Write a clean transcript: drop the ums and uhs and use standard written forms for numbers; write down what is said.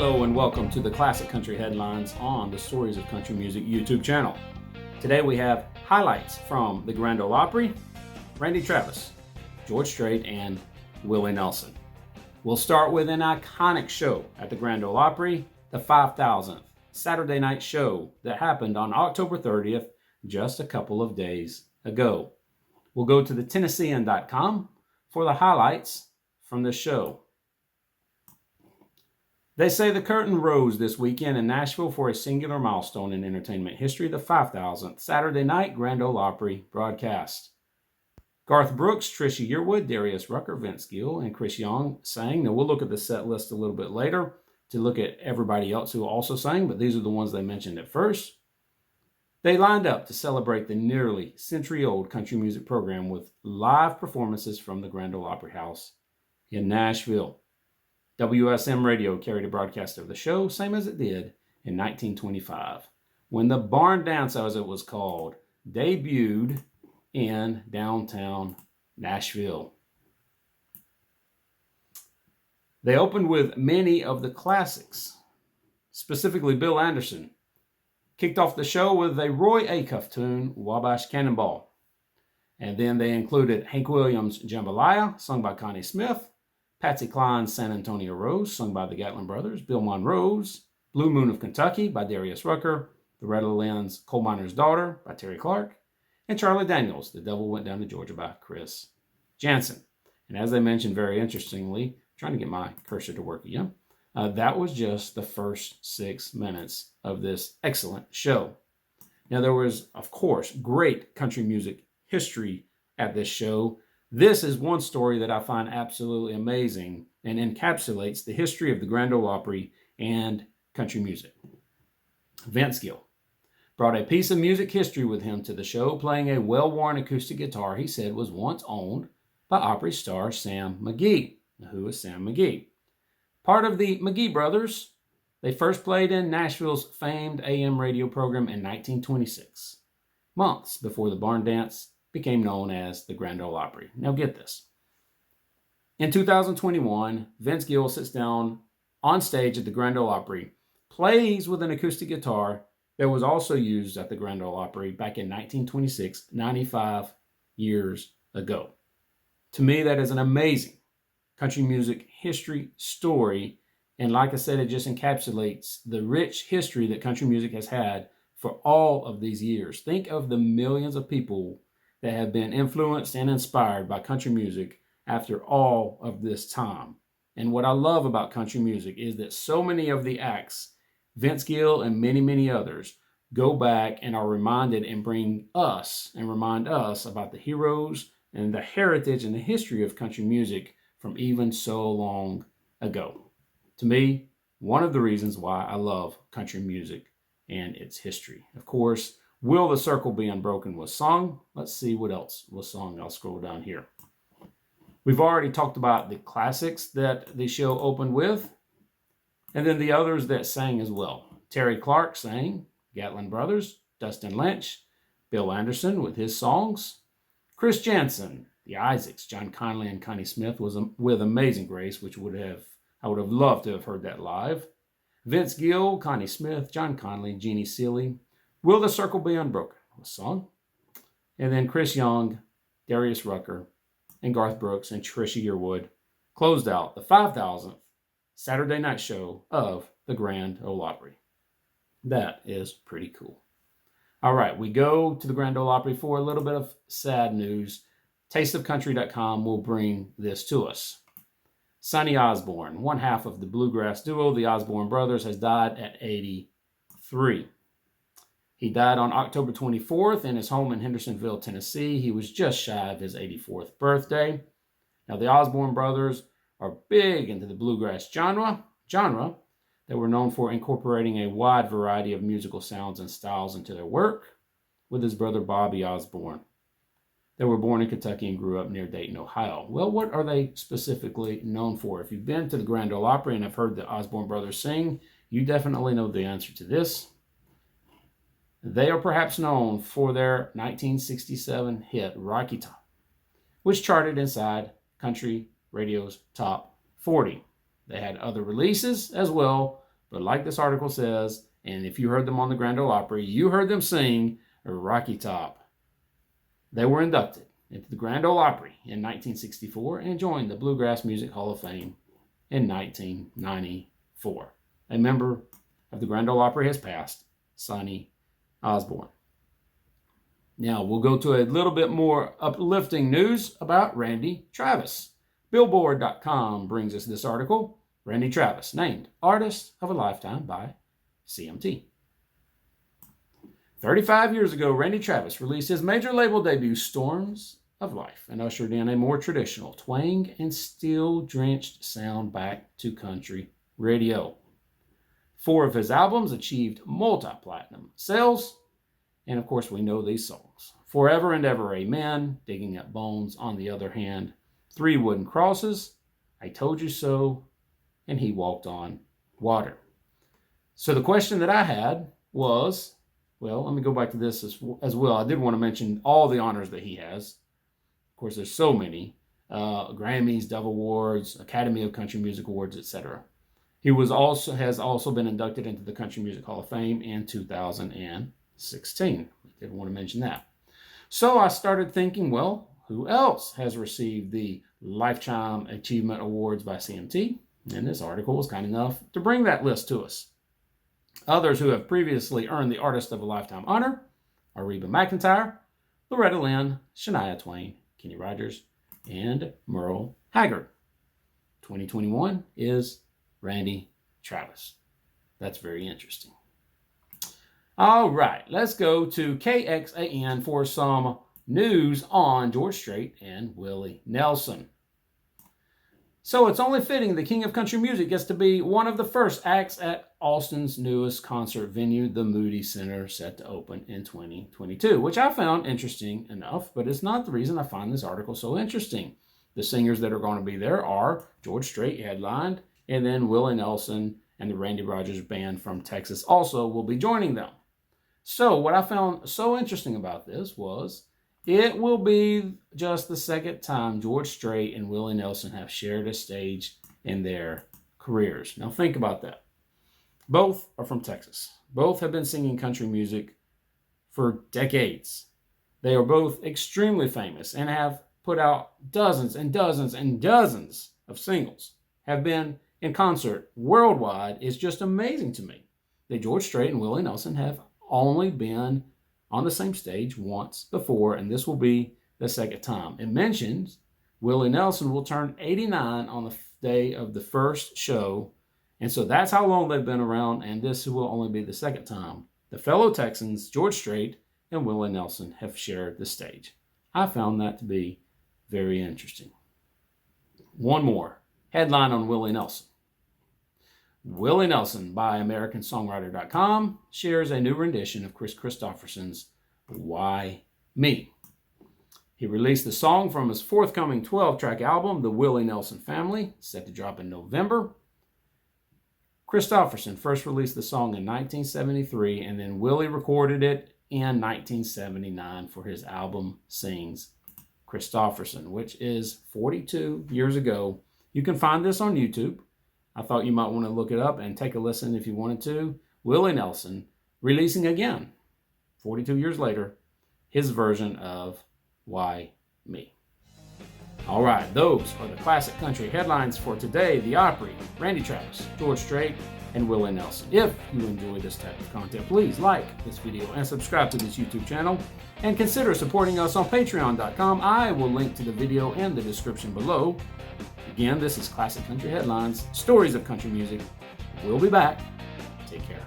Hello and welcome to the Classic Country Headlines on the Stories of Country Music YouTube channel. Today we have highlights from the Grand Ole Opry, Randy Travis, George Strait, and Willie Nelson. We'll start with an iconic show at the Grand Ole Opry, the 5,000th Saturday night show that happened on October 30th, just a couple of days ago. We'll go to the Tennessean.com for the highlights from the show. They say the curtain rose this weekend in Nashville for a singular milestone in entertainment history, the 5,000th Saturday night Grand Ole Opry broadcast. Garth Brooks, Trisha Yearwood, Darius Rucker, Vince Gill, and Chris Young sang. Now, we'll look at the set list a little bit later to look at everybody else who also sang, but these are the ones they mentioned at first. They lined up to celebrate the nearly century-old country music program with live performances from the Grand Ole Opry House in Nashville. WSM Radio carried a broadcast of the show, same as it did in 1925, when the Barn Dance, as it was called, debuted in downtown Nashville. They opened with many of the classics, specifically Bill Anderson. Kicked off the show with a Roy Acuff tune, Wabash Cannonball. And then they included Hank Williams' Jambalaya, sung by Connie Smith, Patsy Cline's San Antonio Rose, sung by the Gatlin Brothers, Bill Monroe's Blue Moon of Kentucky by Darius Rucker, Loretta Lynn's Coal Miner's Daughter by Terry Clark, and Charlie Daniels' The Devil Went Down to Georgia by Chris Janson. And as they mentioned very interestingly, trying to get my cursor to work again, that was just the first 6 minutes of this excellent show. Now, there was, of course, great country music history at this show. This is one story that I find absolutely amazing and encapsulates the history of the Grand Ole Opry and country music. Vince Gill brought a piece of music history with him to the show, playing a well-worn acoustic guitar he said was once owned by Opry star Sam McGee. Now, who is Sam McGee? Part of the McGee brothers. They first played in Nashville's famed AM radio program in 1926, months before the Barn Dance became known as the Grand Ole Opry. Now get this. In 2021, Vince Gill sits down on stage at the Grand Ole Opry, plays with an acoustic guitar that was also used at the Grand Ole Opry back in 1926, 95 years ago. To me, that is an amazing country music history story. And like I said, it just encapsulates the rich history that country music has had for all of these years. Think of the millions of people that have been influenced and inspired by country music after all of this time. And what I love about country music is that so many of the acts, Vince Gill and many, many others, go back and are reminded and remind us about the heroes and the heritage and the history of country music from even so long ago. To me, one of the reasons why I love country music and its history. Of course, Will the Circle Be Unbroken was sung. Let's see what else was sung. I'll scroll down here. We've already talked about the classics that the show opened with, and then the others that sang as well. Terry Clark sang, Gatlin Brothers, Dustin Lynch, Bill Anderson with his songs, Chris Janson, the Isaacs, John Conley and Connie Smith was with Amazing Grace, which I would have loved to have heard that live. Vince Gill, Connie Smith, John Conley, Jeannie Seeley, Will the Circle Be Unbroken was sung. And then Chris Young, Darius Rucker, and Garth Brooks and Trisha Yearwood closed out the 5,000th Saturday night show of the Grand Ole Opry. That is pretty cool. All right, we go to the Grand Ole Opry for a little bit of sad news. TasteOfCountry.com will bring this to us. Sonny Osborne, one half of the bluegrass duo, the Osborne Brothers, has died at 83. He died on October 24th in his home in Hendersonville, Tennessee. He was just shy of his 84th birthday. Now, the Osborne Brothers are big into the bluegrass genre that were known for incorporating a wide variety of musical sounds and styles into their work with his brother Bobby Osborne. They were born in Kentucky and grew up near Dayton, Ohio. Well, what are they specifically known for? If you've been to the Grand Ole Opry and have heard the Osborne Brothers sing, you definitely know the answer to this. They are perhaps known for their 1967 hit, Rocky Top, which charted inside country radio's top 40. They had other releases as well, But like this article says, and if you heard them on the Grand Ole Opry, you heard them sing Rocky Top. They were inducted into the Grand Ole Opry in 1964 and joined the Bluegrass Music Hall of Fame in 1994. A member of the Grand Ole Opry has passed, Sonny Osborne. Now we'll go to a little bit more uplifting news about Randy Travis. Billboard.com brings us this article. Randy Travis, named Artist of a Lifetime by CMT. 35 years ago, Randy Travis released his major label debut, Storms of Life, and ushered in a more traditional twang and steel-drenched sound back to country radio. 4 of his albums achieved multi-platinum sales, and of course we know these songs. Forever and Ever, Amen, Digging Up Bones, On the Other Hand, 3 Wooden Crosses, I Told You So, and He Walked on Water. So the question that I had was, well, let me go back to this as well. I did want to mention all the honors that he has. Of course, there's so many. Grammys, Dove Awards, Academy of Country Music Awards, etc. He has also been inducted into the Country Music Hall of Fame in 2016. I did want to mention that. So I started thinking, well, who else has received the Lifetime Achievement Awards by CMT? And this article was kind enough to bring that list to us. Others who have previously earned the Artist of a Lifetime honor are Reba McEntire, Loretta Lynn, Shania Twain, Kenny Rogers, and Merle Haggard. 2021 is Randy Travis. That's very interesting. All right, let's go to KXAN for some news on George Strait and Willie Nelson. So it's only fitting the King of Country Music gets to be one of the first acts at Austin's newest concert venue, the Moody Center, set to open in 2022, which I found interesting enough, but it's not the reason I find this article so interesting. The singers that are going to be there are George Strait headlined, and then Willie Nelson and the Randy Rogers Band from Texas also will be joining them. So what I found so interesting about this was it will be just the second time George Strait and Willie Nelson have shared a stage in their careers. Now think about that. Both are from Texas. Both have been singing country music for decades. They are both extremely famous and have put out dozens and dozens and dozens of singles, have been in concert worldwide. It's just amazing to me that George Strait and Willie Nelson have only been on the same stage once before, and this will be the second time. It mentions Willie Nelson will turn 89 on the day of the first show, and so that's how long they've been around, and this will only be the second time the fellow Texans, George Strait and Willie Nelson, have shared the stage. I found that to be very interesting. One more headline on Willie Nelson. Willie Nelson by AmericanSongwriter.com shares a new rendition of Christopherson's Why Me. He released the song from his forthcoming 12-track album, The Willie Nelson Family, set to drop in November. Christopherson first released the song in 1973, and then Willie recorded it in 1979 for his album Sings Christopherson, which is 42 years ago. You can find this on YouTube. I thought you might want to look it up and take a listen if you wanted to. Willie Nelson releasing again, 42 years later, his version of Why Me. All right, those are the classic country headlines for today. The Opry, Randy Travis, George Strait, and Willie Nelson. If you enjoy this type of content, please like this video and subscribe to this YouTube channel. And consider supporting us on Patreon.com. I will link to the video in the description below. Again, this is Classic Country Headlines, Stories of Country Music. We'll be back. Take care.